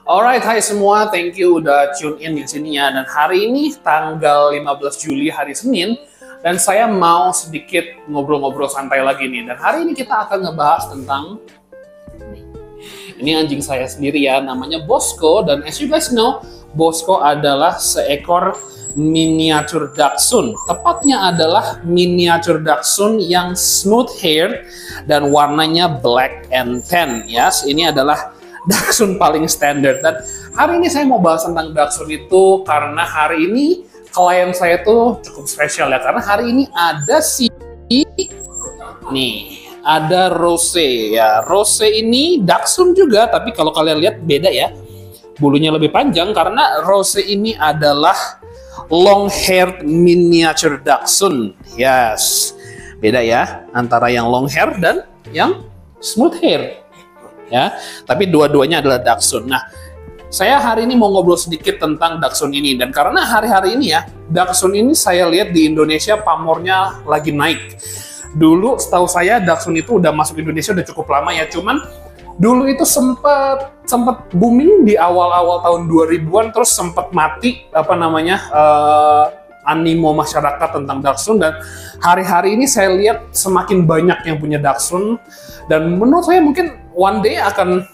Alright, hai semua. Thank you udah tune in di sini ya. Dan hari ini tanggal 15 Juli hari Senin. Dan saya mau sedikit ngobrol-ngobrol santai lagi nih. Dan hari ini kita akan ngebahas tentang ini anjing saya sendiri ya, namanya Bosco. Dan as you guys know, Bosco adalah seekor miniatur Dachshund. Tepatnya adalah miniatur Dachshund yang smooth hair dan warnanya black and tan. Yes, ini adalah Dachshund paling standar. Dan hari ini saya mau bahas tentang Dachshund itu karena hari ini klien saya tuh cukup spesial ya, karena hari ini ada ada Rose ya. Rose ini Dachshund juga, tapi kalau kalian lihat beda ya, bulunya lebih panjang karena Rose ini adalah long haired miniature Dachshund. Yes, beda ya antara yang long hair dan yang smooth hair ya, tapi dua-duanya adalah Dachshund. Nah, saya hari ini mau ngobrol sedikit tentang Dachshund ini, dan karena hari-hari ini ya, Dachshund ini saya lihat di Indonesia pamornya lagi naik. Dulu setahu saya Dachshund itu udah masuk Indonesia udah cukup lama ya, cuman dulu itu sempat booming di awal-awal tahun 2000-an, terus sempat mati animo masyarakat tentang Dachshund. Dan hari-hari ini saya lihat semakin banyak yang punya Dachshund, dan menurut saya mungkin one day akan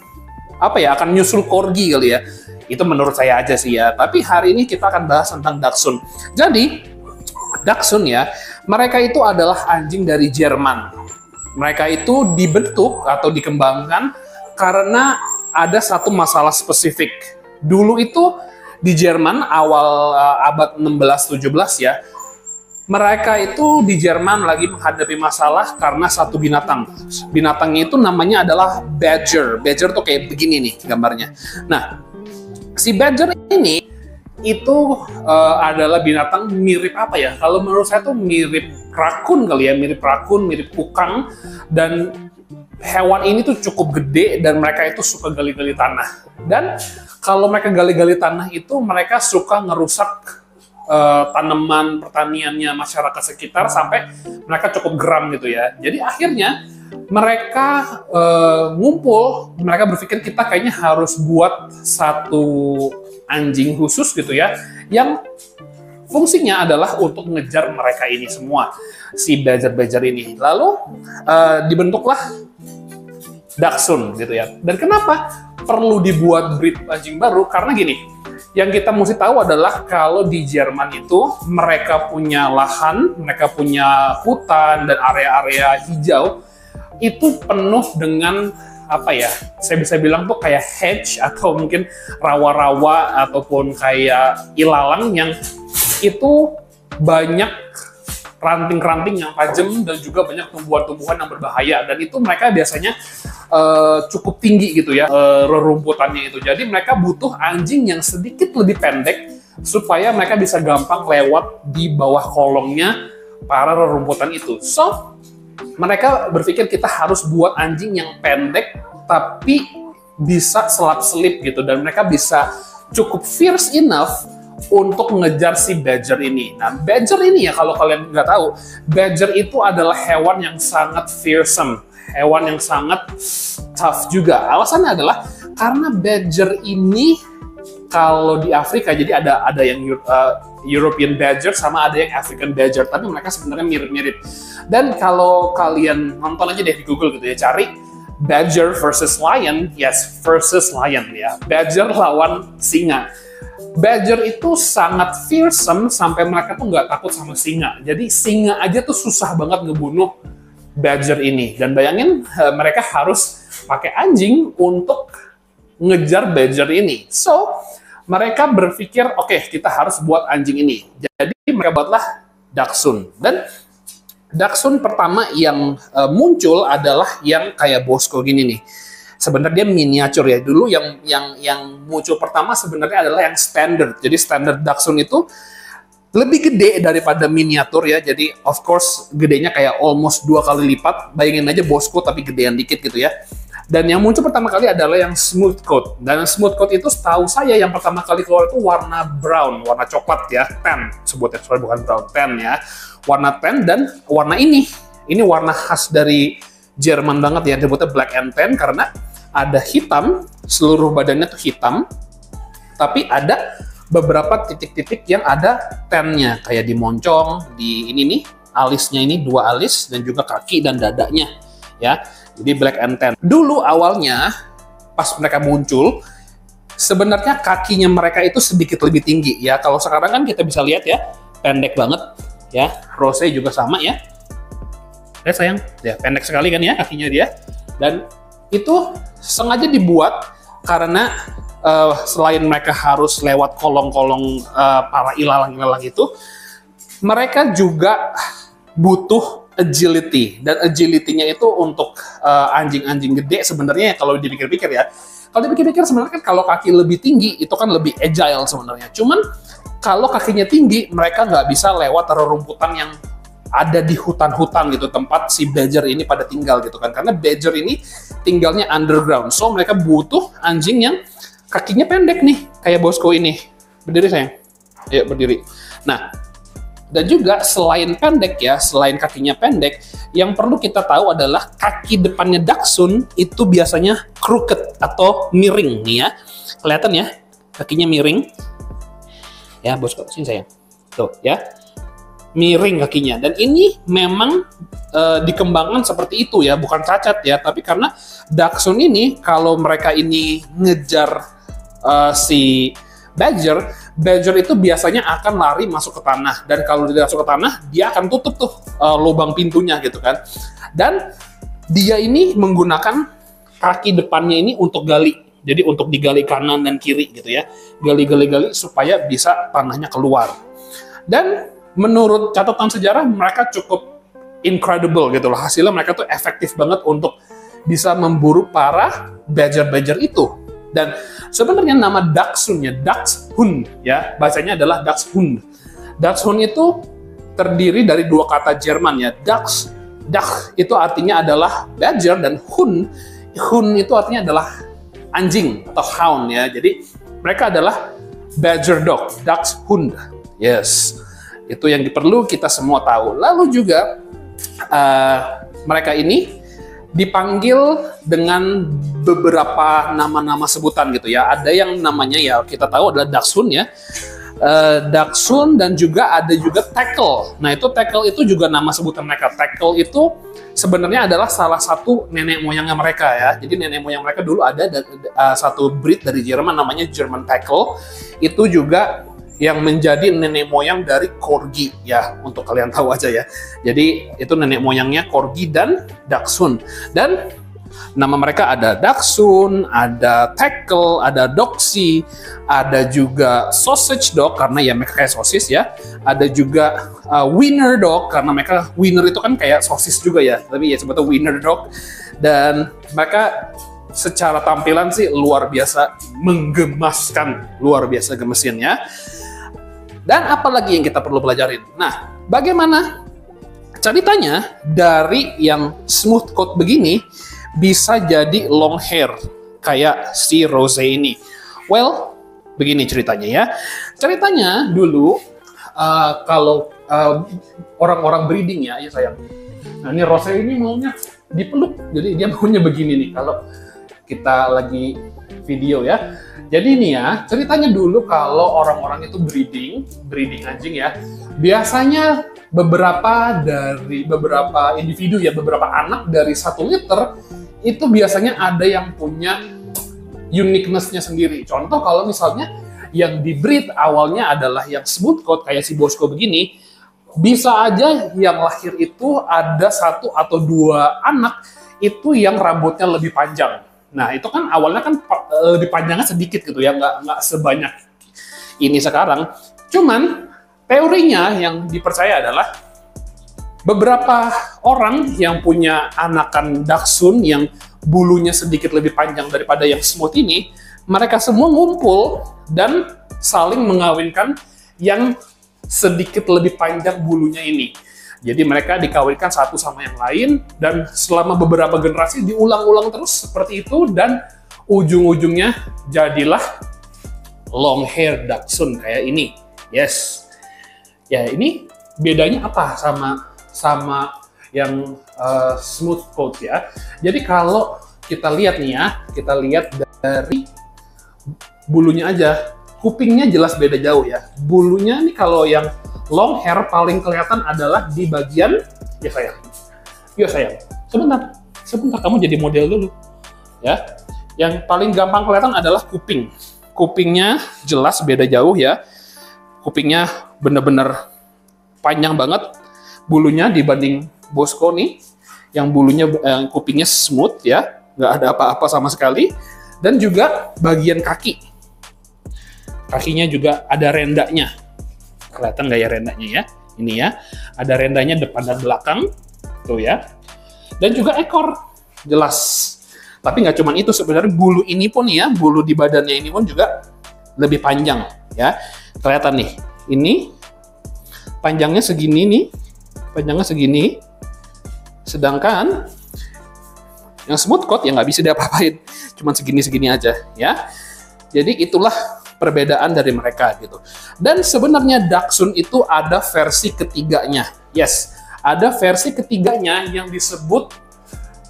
nyusul Corgi kali ya. Itu menurut saya aja sih ya. Tapi hari ini kita akan bahas tentang Dachshund. Jadi Dachshund ya, mereka itu adalah anjing dari Jerman. Mereka itu dibentuk atau dikembangkan karena ada satu masalah spesifik. Dulu itu di Jerman awal abad 16-17 ya, mereka itu di Jerman lagi menghadapi masalah karena satu binatang. Binatangnya itu namanya adalah badger. Badger tuh kayak begini nih gambarnya. Nah, si badger ini itu adalah binatang mirip apa ya? Kalau menurut saya tuh mirip rakun kali ya, mirip rakun, mirip kukang. Dan hewan ini tuh cukup gede dan mereka itu suka gali-gali tanah. Dan kalau mereka gali-gali tanah itu mereka suka ngerusak tanaman pertaniannya masyarakat sekitar sampai mereka cukup geram gitu ya. Jadi akhirnya mereka ngumpul, mereka berpikir kita kayaknya harus buat satu anjing khusus gitu ya, yang fungsinya adalah untuk ngejar mereka ini semua, si badger-badger ini. Lalu dibentuklah Dachshund gitu ya. Dan kenapa perlu dibuat breed anjing baru? Karena gini, yang kita mesti tahu adalah kalau di Jerman itu mereka punya lahan, mereka punya hutan dan area-area hijau itu penuh dengan saya bisa bilang tuh kayak hedge atau mungkin rawa-rawa ataupun kayak ilalang yang itu banyak ranting-ranting yang tajam dan juga banyak tumbuhan-tumbuhan yang berbahaya, dan itu mereka biasanya cukup tinggi gitu ya rerumputannya itu. Jadi mereka butuh anjing yang sedikit lebih pendek supaya mereka bisa gampang lewat di bawah kolongnya para rerumputan itu. So, mereka berpikir kita harus buat anjing yang pendek tapi bisa selap-selip gitu, dan mereka bisa cukup fierce enough untuk ngejar si badger ini. Nah, badger ini ya, kalau kalian nggak tahu, badger itu adalah hewan yang sangat fearsome, hewan yang sangat tough juga. Alasannya adalah karena badger ini kalau di Afrika, jadi ada yang European badger sama ada yang African badger, tapi mereka sebenarnya mirip-mirip. Dan kalau kalian nonton aja deh di Google gitu ya, cari badger versus lion, yes, versus lion ya. Badger lawan singa. Badger itu sangat fearsome sampai mereka tuh nggak takut sama singa. Jadi singa aja tuh susah banget ngebunuh badger ini. Dan bayangin mereka harus pakai anjing untuk ngejar badger ini. So, mereka berpikir, oke, kita harus buat anjing ini. Jadi mereka buatlah Dachshund. Dan Dachshund pertama yang muncul adalah yang kayak Bosco gini nih. Sebenarnya dia miniatur ya. Dulu yang muncul pertama sebenarnya adalah yang standard. Jadi standard Dachshund itu lebih gede daripada miniatur ya. Jadi of course gedenya kayak almost 2 kali lipat. Bayangin aja Bosco tapi gedean dikit gitu ya. Dan yang muncul pertama kali adalah yang smooth coat. Dan smooth coat itu setahu saya yang pertama kali keluar itu warna brown, warna coklat ya, tan sebutnya, sorry bukan brown, tan ya. Warna tan dan warna ini warna khas dari Jerman banget ya, disebutnya black and tan karena ada hitam, seluruh badannya tuh hitam, tapi ada beberapa titik-titik yang ada tan-nya, kayak di moncong, di ini nih, alisnya ini 2 alis, dan juga kaki dan dadanya, ya. Jadi black and tan. Dulu awalnya, pas mereka muncul, sebenarnya kakinya mereka itu sedikit lebih tinggi, ya. Kalau sekarang kan kita bisa lihat ya, pendek banget, ya. Rose juga sama ya. Sayang, ya pendek sekali kan ya kakinya dia. Dan itu sengaja dibuat karena selain mereka harus lewat kolong-kolong para ilalang-ilalang itu, mereka juga butuh agility. Dan agility-nya itu untuk anjing-anjing gede sebenarnya kalau dipikir-pikir ya. Kalau dipikir-pikir sebenarnya kan kalau kaki lebih tinggi itu kan lebih agile sebenarnya. Cuman kalau kakinya tinggi mereka nggak bisa lewat rerumputan yang ada di hutan-hutan gitu, tempat si badger ini pada tinggal gitu kan. Karena badger ini tinggalnya underground. So mereka butuh anjing yang kakinya pendek nih, kayak Bosco ini. Berdiri sayang. Ayo berdiri. Nah, dan juga selain pendek ya, selain kakinya pendek, yang perlu kita tahu adalah kaki depannya Dachshund itu biasanya crooked atau miring nih ya. Kelihatan ya, kakinya miring. Ya, Bosco, sini sayang. Tuh ya. Miring kakinya, dan ini memang dikembangkan seperti itu ya, bukan cacat ya, tapi karena Dachshund ini kalau mereka ini ngejar si badger itu biasanya akan lari masuk ke tanah, dan kalau dia masuk ke tanah dia akan tutup tuh lubang pintunya gitu kan, dan dia ini menggunakan kaki depannya ini untuk gali, jadi untuk digali kanan dan kiri gitu ya, gali supaya bisa tanahnya keluar. Dan menurut catatan sejarah mereka cukup incredible gitu loh, hasilnya mereka tuh efektif banget untuk bisa memburu para badger itu. Dan sebenarnya nama Dachshund-nya Dachshund ya, bacanya adalah Dachshund. Dachshund itu terdiri dari 2 kata Jerman ya, Dach itu artinya adalah badger, dan Hund itu artinya adalah anjing atau hound ya. Jadi mereka adalah badger dog, Dachshund. Yes. Itu yang perlu kita semua tahu. Lalu juga mereka ini dipanggil dengan beberapa nama-nama sebutan gitu ya. Ada yang namanya ya kita tahu adalah Dachshund ya. Dachshund, dan juga ada juga Tackle. Nah itu Tackle itu juga nama sebutan mereka. Tackle itu sebenarnya adalah salah satu nenek moyangnya mereka ya. Jadi nenek moyang mereka dulu ada satu breed dari Jerman namanya German Tackle. Itu juga yang menjadi nenek moyang dari Corgi ya, untuk kalian tahu aja ya. Jadi itu nenek moyangnya Corgi dan Dachshund. Dan nama mereka ada Dachshund, ada Tackle, ada Doxy, ada juga Sausage Dog karena ya mereka kayak sosis ya. Ada juga Wiener Dog karena mereka wiener itu kan kayak sosis juga ya, tapi ya sebetulnya Wiener Dog. Dan mereka secara tampilan sih luar biasa menggemaskan, luar biasa gemesin ya. Dan apa lagi yang kita perlu pelajarin? Nah, bagaimana ceritanya dari yang smooth coat begini bisa jadi long hair kayak si Rose ini? Well, begini ceritanya ya. Ceritanya dulu kalau orang-orang breeding ya sayang. Nah ini Rose ini maunya dipeluk, jadi dia maunya begini nih kalau kita lagi video ya. Jadi ini ya, ceritanya dulu kalau orang-orang itu breeding anjing ya, biasanya beberapa individu ya, beberapa anak dari 1 liter, itu biasanya ada yang punya uniqueness-nya sendiri. Contoh kalau misalnya yang di breed awalnya adalah yang smooth coat kayak si Bosco begini, bisa aja yang lahir itu ada 1 atau 2 anak itu yang rambutnya lebih panjang. Nah itu kan awalnya kan lebih panjangnya sedikit gitu ya, nggak sebanyak ini sekarang. Cuman teorinya yang dipercaya adalah beberapa orang yang punya anakan Dachshund yang bulunya sedikit lebih panjang daripada yang smooth ini, mereka semua ngumpul dan saling mengawinkan yang sedikit lebih panjang bulunya ini. Jadi mereka dikawinkan satu sama yang lain, dan selama beberapa generasi diulang-ulang terus seperti itu, dan ujung-ujungnya jadilah long hair Dachshund kayak ini. Yes. Ya ini bedanya apa sama yang smooth coat ya. Jadi kalau kita lihat nih ya, kita lihat dari bulunya aja. Kupingnya jelas beda jauh ya. Bulunya nih kalau yang long hair paling kelihatan adalah di bagian, ya sayang. Ya sayang, sebentar kamu jadi model dulu. Ya, yang paling gampang kelihatan adalah kuping. Kupingnya jelas beda jauh ya. Kupingnya bener-bener panjang banget bulunya dibanding Bosco nih, yang bulunya kupingnya smooth ya, nggak ada apa-apa sama sekali. Dan juga bagian kaki. Kakinya juga ada rendanya. Kelihatan nggak ya rendanya ya? Ini ya, ada rendanya depan dan belakang. Tuh ya. Dan juga ekor. Jelas. Tapi nggak cuma itu, sebenarnya bulu ini pun ya, bulu di badannya ini pun juga lebih panjang. Ya, kelihatan nih. Ini panjangnya segini nih. Panjangnya segini. Sedangkan yang smooth coat ya nggak bisa diapa-apain. Cuma segini-segini aja. Ya. Jadi itulah perbedaan dari mereka gitu. Dan sebenarnya Dachshund itu ada versi ketiganya. Yes, ada versi ketiganya yang disebut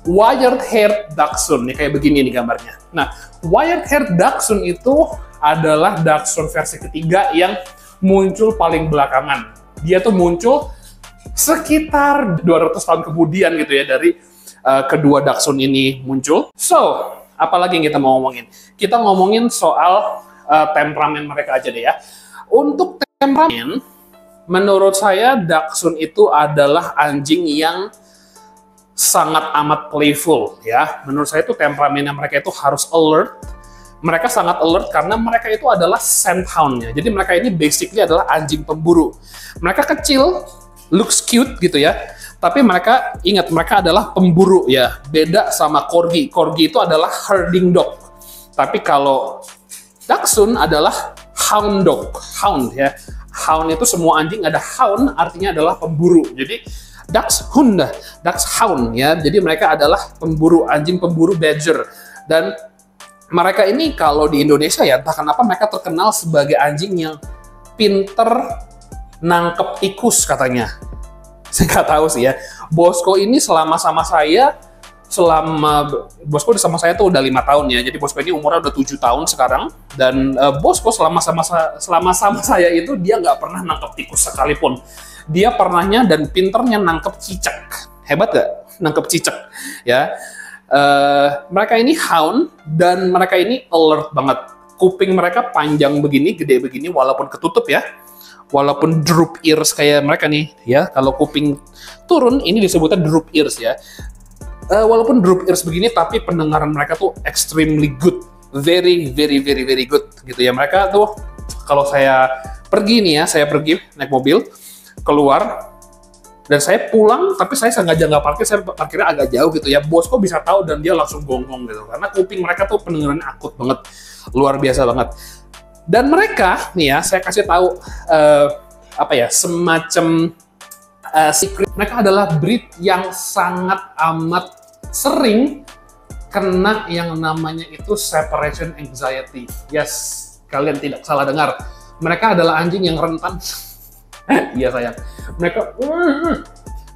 Wire Hair Dachshund. Nih kayak begini nih gambarnya. Nah, Wire Hair Dachshund itu adalah Dachshund versi ketiga yang muncul paling belakangan. Dia tuh muncul sekitar 200 tahun kemudian gitu ya dari kedua Dachshund ini muncul. So, apalagi yang kita mau ngomongin? Kita ngomongin soal temperamen mereka aja deh ya. Untuk temperamen, menurut saya Dachshund itu adalah anjing yang sangat amat playful ya. Menurut saya itu temperamennya mereka itu harus alert. Mereka sangat alert karena mereka itu adalah scent hound-nya. Jadi mereka ini basically adalah anjing pemburu. Mereka kecil, looks cute gitu ya. Tapi mereka ingat mereka adalah pemburu ya. Beda sama corgi. Corgi itu adalah herding dog. Tapi kalau Dachshund adalah hound dog, hound ya. Hound itu semua anjing ada hound artinya adalah pemburu. Jadi Dachshund ya. Jadi mereka adalah pemburu, anjing pemburu badger. Dan mereka ini kalau di Indonesia ya entah kenapa mereka terkenal sebagai anjing yang pinter nangkep tikus katanya. Saya nggak tahu sih ya. Bosco ini selama sama saya Bosco sama saya tuh udah 5 tahun ya. Jadi Bosco ini umurnya udah 7 tahun sekarang. Dan Bosco selama sama saya itu dia nggak pernah nangkep tikus sekalipun. Dia pernahnya dan pinternya nangkep cicak. Hebat nggak? Nangkep cicak ya. Mereka ini hound dan mereka ini alert banget. Kuping mereka panjang begini, gede begini walaupun ketutup ya. Walaupun droop ears kayak mereka nih ya. Kalau kuping turun ini disebutnya droop ears ya. Walaupun drop ears begini, tapi pendengaran mereka tuh extremely good, very good gitu ya. Mereka tuh kalau saya pergi nih ya, saya pergi naik mobil keluar dan saya pulang, tapi saya sengaja nggak parkir, saya parkirnya agak jauh gitu ya. Bosco bisa tahu dan dia langsung gonggong gitu, karena kuping mereka tuh pendengarannya akut banget, luar biasa banget. Dan mereka nih ya, saya kasih tahu semacam secret. Mereka adalah breed yang sangat amat sering kena yang namanya itu separation anxiety. Yes, kalian tidak salah dengar. Mereka adalah anjing yang rentan. Iya sayang.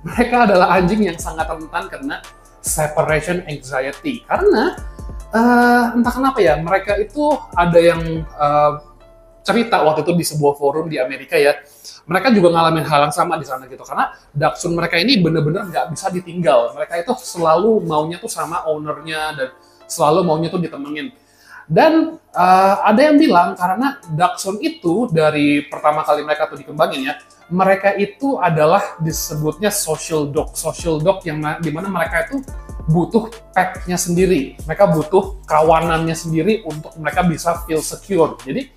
Mereka adalah anjing yang sangat rentan kena separation anxiety. Karena entah kenapa ya, mereka itu ada yang cerita waktu itu di sebuah forum di Amerika ya. Mereka juga ngalamin hal yang sama di sana gitu, karena Dachshund mereka ini bener-bener nggak bisa ditinggal. Mereka itu selalu maunya tuh sama ownernya dan selalu maunya tuh ditemenin. Dan ada yang bilang karena Dachshund itu dari pertama kali mereka tuh dikembangin ya, mereka itu adalah disebutnya social dog yang dimana mereka itu butuh pack-nya sendiri. Mereka butuh kawanannya sendiri untuk mereka bisa feel secure. Jadi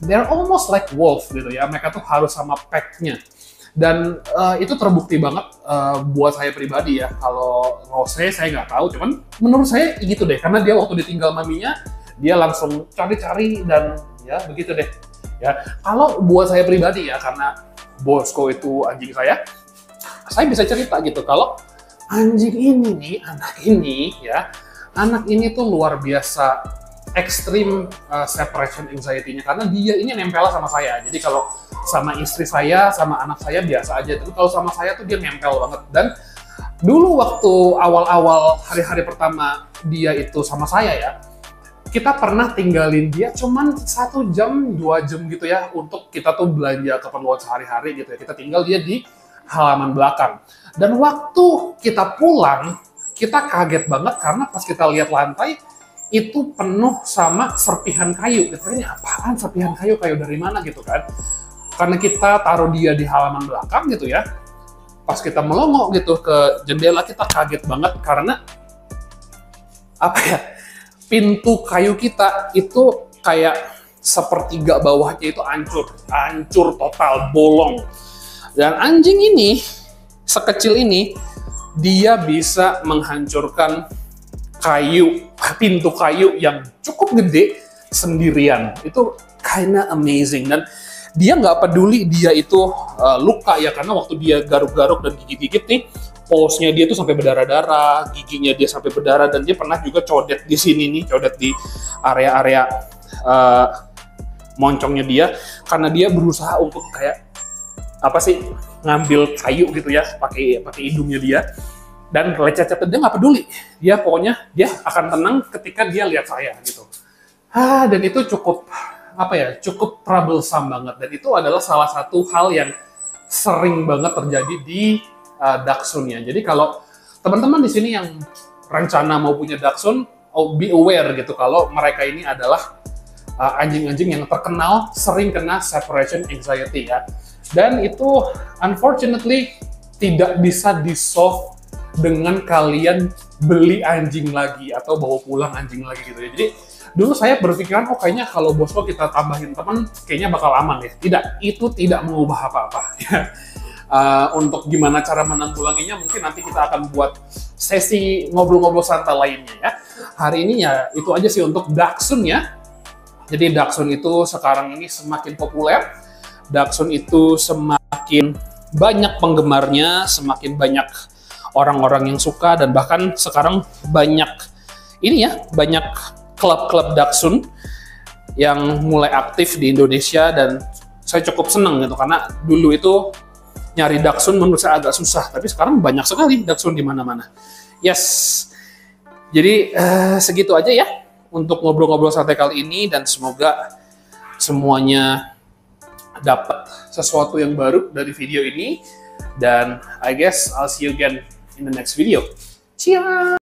they're almost like wolf gitu ya, mereka tuh harus sama pack-nya. Dan itu terbukti banget buat saya pribadi ya. Kalau Rose saya nggak tahu, cuman menurut saya gitu deh, karena dia waktu ditinggal maminya, dia langsung cari-cari dan ya begitu deh. Ya, kalau buat saya pribadi ya, karena Bosco itu anjing saya bisa cerita gitu, kalau anjing ini nih, anak ini tuh luar biasa ekstrim separation anxiety-nya, karena dia ini nempel sama saya. Jadi kalau sama istri saya, sama anak saya biasa aja, tapi kalau sama saya tuh dia nempel banget. Dan Dulu waktu awal-awal hari-hari pertama dia itu sama saya ya, kita pernah tinggalin dia cuman 1 jam, 2 jam gitu ya, untuk kita tuh belanja keperluan sehari-hari gitu ya. Kita tinggal dia di halaman belakang. Dan waktu kita pulang, kita kaget banget karena pas kita lihat lantai, itu penuh sama serpihan kayu. Kita ini apaan serpihan kayu? Kayu dari mana gitu kan? Karena kita taruh dia di halaman belakang gitu ya. Pas kita melongo gitu ke jendela, kita kaget banget karena apa ya? Pintu kayu kita itu kayak sepertiga bawahnya itu hancur total, bolong. Dan anjing ini sekecil ini dia bisa menghancurkan pintu kayu yang cukup gede sendirian. Itu kinda amazing. Dan dia nggak peduli dia itu luka ya, karena waktu dia garuk-garuk dan gigit-gigit nih, paws-nya dia tuh sampai berdarah-darah, giginya dia sampai berdarah, dan dia pernah juga codet di sini nih, codet di area-area moncongnya dia, karena dia berusaha untuk kayak apa sih, ngambil kayu gitu ya, pakai hidungnya dia. Dan lecet-lecet dia nggak peduli, dia pokoknya dia akan tenang ketika dia lihat saya gitu. Dan itu cukup cukup troublesome banget, dan itu adalah salah satu hal yang sering banget terjadi di Dachshund-nya. Jadi kalau teman-teman di sini yang rencana mau punya Dachshund, be aware gitu kalau mereka ini adalah anjing-anjing yang terkenal sering kena separation anxiety ya. Dan itu unfortunately tidak bisa di-solve dengan kalian beli anjing lagi atau bawa pulang anjing lagi gitu ya. Jadi dulu saya berpikiran, kayaknya kalau bosku kita tambahin teman, kayaknya bakal aman ya. Tidak, itu tidak mengubah apa-apa. Untuk gimana cara menanggulanginya, mungkin nanti kita akan buat sesi ngobrol-ngobrol santai lainnya ya. Hari ini ya itu aja sih untuk Dachshund ya. Jadi Dachshund itu sekarang ini semakin populer. Dachshund itu semakin banyak penggemarnya, semakin banyak orang-orang yang suka, dan bahkan sekarang banyak klub-klub Dachshund yang mulai aktif di Indonesia, dan saya cukup senang gitu karena dulu itu nyari Dachshund menurut saya agak susah, tapi sekarang banyak sekali Dachshund di mana-mana. Yes, jadi segitu aja ya untuk ngobrol-ngobrol santai kali ini, dan semoga semuanya dapat sesuatu yang baru dari video ini, dan I guess I'll see you again in the next video. Ciao!